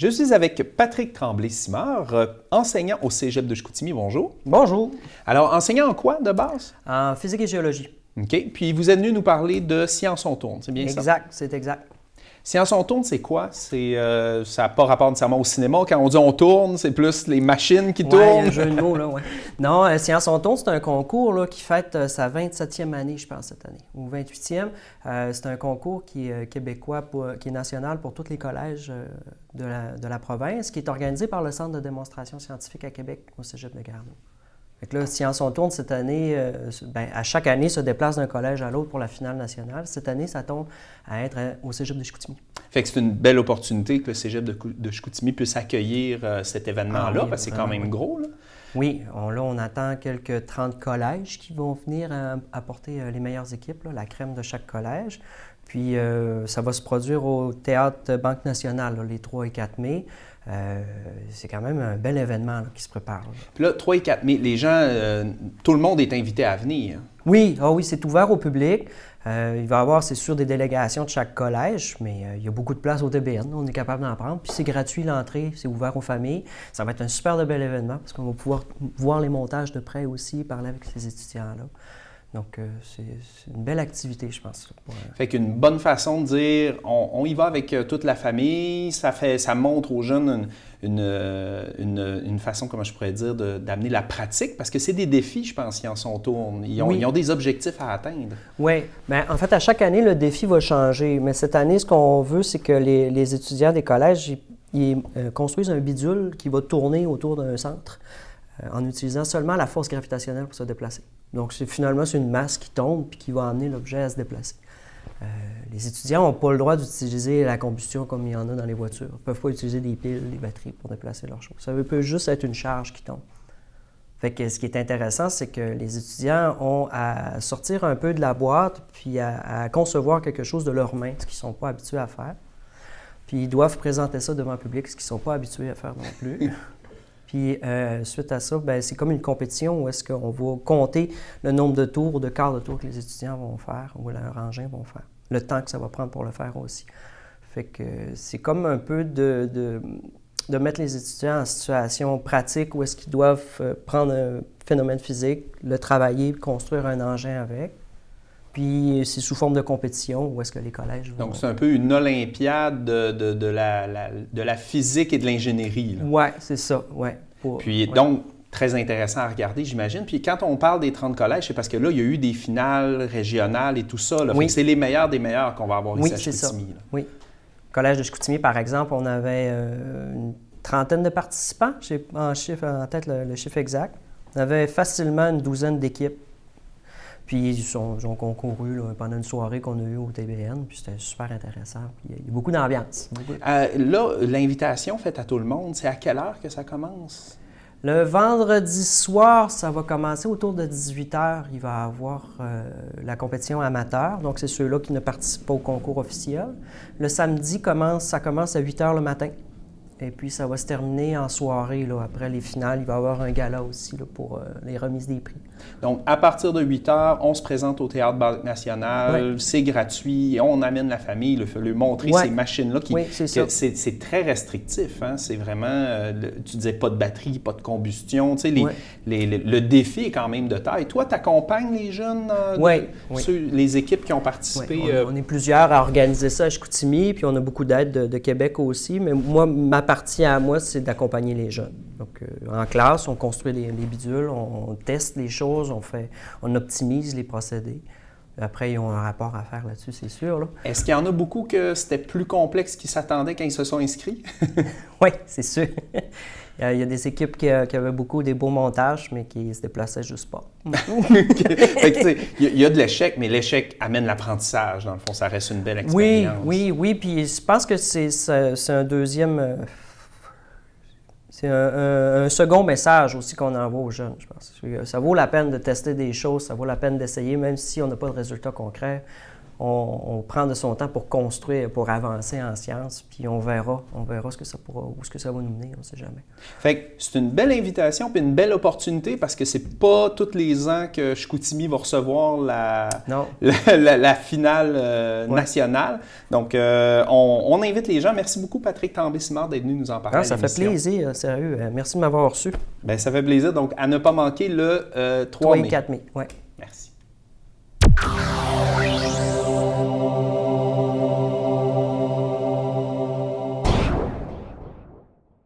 Je suis avec Patrick Tremblay-Simard, enseignant au Cégep de Chicoutimi. Bonjour. Bonjour. Alors, enseignant en quoi de base? En physique et géologie. OK. Puis vous êtes venu nous parler de Science on tourne, c'est bien ça? Exact, c'est exact. Science on tourne, c'est quoi? Ça n'a pas rapport nécessairement au cinéma. Quand on dit on tourne, c'est plus les machines qui tournent. Oui, il y a un jeu de mots, là, ouais. Non, Science on tourne, c'est un concours là, qui fête sa 27e année, je pense, cette année, ou 28e. C'est un concours qui est québécois, qui est national pour tous les collèges de la province, qui est organisé par le Centre de démonstration scientifique à Québec, au Cégep de Garneau. Fait que là, Science on tourne, cette année, à chaque année, se déplace d'un collège à l'autre pour la finale nationale. Cette année, ça tombe à être au Cégep de Chicoutimi. Fait que c'est une belle opportunité que le Cégep de Chicoutimi puisse accueillir cet événement-là, parce que c'est quand même gros, là. Oui, là, on attend quelques 30 collèges qui vont venir apporter les meilleures équipes, là, la crème de chaque collège. Puis, ça va se produire au Théâtre Banque Nationale, là, les 3 et 4 mai. C'est quand même un bel événement là, qui se prépare. Là. Puis là, 3 et 4 mai, les gens, tout le monde est invité à venir. Oui, oui, c'est ouvert au public. Il va y avoir, c'est sûr, des délégations de chaque collège, mais il y a beaucoup de place au TBN. On est capable d'en prendre. Puis c'est gratuit l'entrée, c'est ouvert aux familles. Ça va être un super de bel événement parce qu'on va pouvoir voir les montages de près aussi, parler avec ces étudiants-là. Donc, c'est une belle activité, je pense. Fait qu'une bonne façon de dire, on y va avec toute la famille, ça montre aux jeunes une façon, comment je pourrais dire, d'amener la pratique, parce que c'est des défis, je pense, qui en sont autour. Ils ont des objectifs à atteindre. Oui. Bien, en fait, à chaque année, le défi va changer. Mais cette année, ce qu'on veut, c'est que les étudiants des collèges ils construisent un bidule qui va tourner autour d'un centre en utilisant seulement la force gravitationnelle pour se déplacer. Donc, finalement, c'est une masse qui tombe puis qui va amener l'objet à se déplacer. Les étudiants n'ont pas le droit d'utiliser la combustion comme il y en a dans les voitures. Ils ne peuvent pas utiliser des piles, des batteries pour déplacer leurs choses. Ça peut juste être une charge qui tombe. Fait que ce qui est intéressant, c'est que les étudiants ont à sortir un peu de la boîte puis à concevoir quelque chose de leurs mains, ce qu'ils ne sont pas habitués à faire. Puis ils doivent présenter ça devant le public, ce qu'ils ne sont pas habitués à faire non plus. Puis, suite à ça, bien, c'est comme une compétition où est-ce qu'on va compter le nombre de tours ou de quarts de tour que les étudiants vont faire ou leurs engins vont faire. Le temps que ça va prendre pour le faire aussi. Fait que c'est comme un peu de mettre les étudiants en situation pratique où est-ce qu'ils doivent prendre un phénomène physique, le travailler, construire un engin avec. Puis, c'est sous forme de compétition où est-ce que les collèges vont... Donc, c'est un peu une olympiade de la physique et de l'ingénierie. Oui, c'est ça, oui. Puis, donc, très intéressant à regarder, j'imagine. Puis, quand on parle des 30 collèges, c'est parce que là, il y a eu des finales régionales et tout ça. Là. Oui. C'est les meilleurs des meilleurs qu'on va avoir ici à Chicoutimi. C'est ça. Oui. Au Collège de Chicoutimi, par exemple, on avait une trentaine de participants. J'ai en tête le chiffre exact. On avait facilement une douzaine d'équipes. Puis ils ont concouru là, pendant une soirée qu'on a eue au TBN, puis c'était super intéressant. Puis il y a beaucoup d'ambiance. Là, l'invitation faite à tout le monde, c'est à quelle heure que ça commence? Le vendredi soir, ça va commencer autour de 18h. Il va y avoir la compétition amateur, donc c'est ceux-là qui ne participent pas au concours officiel. Le samedi, ça commence à 8h le matin. Et puis, ça va se terminer en soirée. Là, après les finales, il va y avoir un gala aussi là, pour les remises des prix. Donc, à partir de 8 h, on se présente au Théâtre Banque Nationale. Oui. C'est gratuit. On amène la famille, lui montrer ces machines-là. Oui, c'est ça. C'est très restrictif. Hein? C'est vraiment, tu disais pas de batterie, pas de combustion. Tu sais, le défi est quand même de taille. Toi, tu accompagnes les jeunes, les équipes qui ont participé? Oui, on est plusieurs à organiser ça à Chicoutimi, puis on a beaucoup d'aide de Québec aussi. Mais moi, ma partie à moi, c'est d'accompagner les jeunes. Donc, en classe, on construit les bidules, on teste les choses, on optimise les procédés. Après, ils ont un rapport à faire là-dessus, c'est sûr. Là. Est-ce qu'il y en a beaucoup que c'était plus complexe qu'ils s'attendaient quand ils se sont inscrits? Oui, c'est sûr. Il y a des équipes qui avaient beaucoup des beaux montages, mais qui ne se déplaçaient juste pas. Il y a de l'échec, mais l'échec amène l'apprentissage. Dans le fond, ça reste une belle expérience. Oui. Puis je pense que c'est un deuxième... C'est un second message aussi qu'on envoie aux jeunes, je pense. Ça vaut la peine de tester des choses, ça vaut la peine d'essayer, même si on n'a pas de résultats concrets. on prend de son temps pour construire, pour avancer en sciences, puis on verra ce que ça pourra, où ce que ça va nous mener, on ne sait jamais. Fait que c'est une belle invitation puis une belle opportunité parce que c'est pas tous les ans que Chicoutimi va recevoir la finale nationale. Donc, on invite les gens. Merci beaucoup, Patrick Tremblay-Simard, d'être venu nous en parler. Ça fait plaisir, sérieux. Merci de m'avoir reçu. Bien, ça fait plaisir. Donc, à ne pas manquer le 3 mai. 3 et 4 mai, oui. Merci.